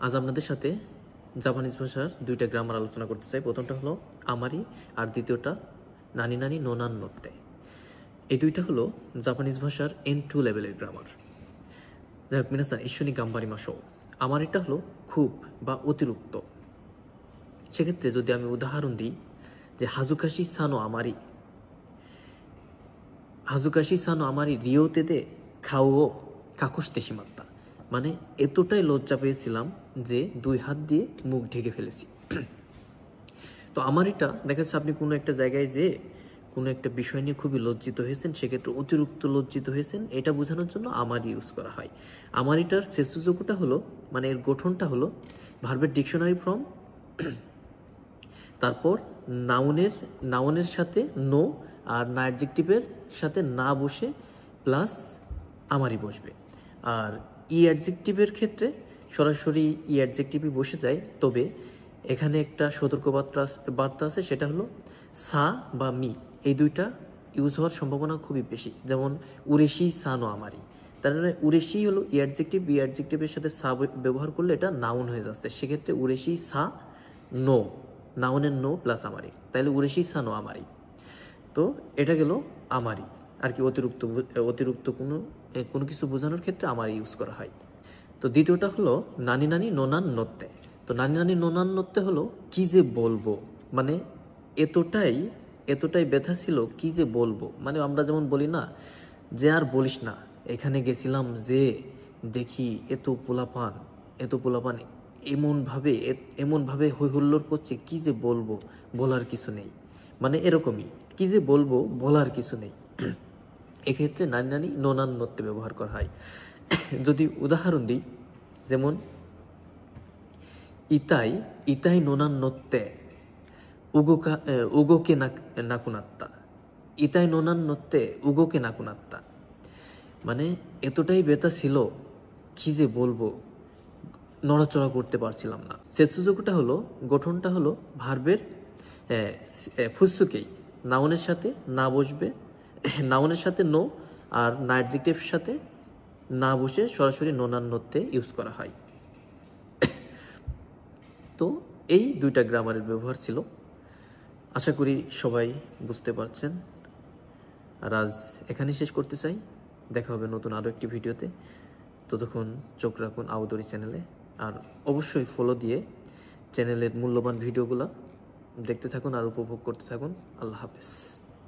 আজ আপনাদের সাথে জাপানিজ ভাষার দুইটা গ্রামার আলোচনা করতে চাই। প্রথমটা হলো আমারি আর দ্বিতীয়টা নানি নানি নোনান নোত্তে। এই দুইটা হলো জাপানিজ ভাষার N2 লেভেলের গ্রামার। যাই হোক, মিনাসান ইশ্বনি গাম্বারি মাসো। আমার এটা হলো খুব বা অতিরিক্ত। সেক্ষেত্রে যদি আমি উদাহরণ দিই যে হাজুকাশি সানো আমারি, হাজুকাশি সানো আমারি রিওতে দে খাও কাকুশতে সীমাত্তা, মানে এতটাই লজ্জা পেয়েছিলাম যে 2 হাত দিয়ে মুখ ঢেকে ফেলেছি। তো আমার এটা দেখা যাচ্ছে আপনি কোনো একটা জায়গায় যে কোনো একটা বিষয় নিয়ে খুবই লজ্জিত হয়েছেন, সেক্ষেত্রে অতিরিক্ত লজ্জিত হয়েছেন, এটা বোঝানোর জন্য আমার ইউজ করা হয়। আমার এটার সেসুযোগটা হলো, মানে এর গঠনটা হলো ভার্বের ডিকশনারি ফর্ম, তারপর নাউনের সাথে নো আর না অ্যাডজেক্টিভের সাথে না বসে প্লাস আমারই বসবে। আর অ্যাডজেক্টিভের ক্ষেত্রে সরাসরি অ্যাডজেক্টিভই বসে যায়, তবে এখানে একটা বার্তা আছে, সেটা হলো সা বা মি, এই দুইটা ইউজ হওয়ার সম্ভাবনা খুবই বেশি। যেমন উরেশি সানো আমারি, তার মানে উরেশি হলো অ্যাডজেক্টিভের সাথে সা ব্যবহার করলে এটা নাউন হয়ে যাচ্ছে, সেক্ষেত্রে উরেশি সা নো, নাউনের নো প্লাস আমারি, তাহলে উরেশি সানো আমারি। তো এটা গেল আমারি আর কি, অতিরিক্ত কোনো কিছু বোঝানোর ক্ষেত্রে আমারি ইউজ করা হয়। তো দ্বিতীয়টা হলো নানি নানি নোনান নত্তে। তো নানি নানি নোনান নত্তে হলো কি যে বলবো, মানে এতটাই ব্যথা ছিল কি যে বলবো। মানে আমরা যেমন বলি না যে আর বলিস না, এখানে গেছিলাম যে দেখি এত পোলাপান এমনভাবে হই হুল্লোড় করছে, কি যে বলবো বলার কিছু নেই, মানে এরকমই, কি যে বলবো বলার কিছু নেই। এক্ষেত্রে নানি নানি নোনান নত্তে ব্যবহার করা হয়। যদি উদাহরণ দিই, যেমন ইতাই নোনান নত্তে উগোকে নাকুনাত্তা, ইতাই নোনান নত্তে উগোকে নাকুনাত্তা, মানে এতটাই ব্যথা ছিল কি যে বলবো, নড়াচড়া করতে পারছিলাম না। সেসুযোগটা হলো, গঠনটা হলো ভার্বের ফুসুকেই, নাউনের সাথে না বসবে, নাউনের সাথে নো আর না অ্যাডজেক্টিভের সাথে না বসে সরাসরি নোনান নত্তে ইউজ করা হয়। তো এই দুইটা গ্রামারের ব্যবহার ছিল। আশা করি সবাই বুঝতে পারছেন। আর আজ এখানেই শেষ করতে চাই। দেখা হবে নতুন আরও একটি ভিডিওতে। ততক্ষণ চোখ রাখুন আউদরি চ্যানেলে, আর অবশ্যই ফলো দিয়ে চ্যানেলের মূল্যবান ভিডিওগুলো দেখতে থাকুন আর উপভোগ করতে থাকুন। আল্লাহ হাফেজ।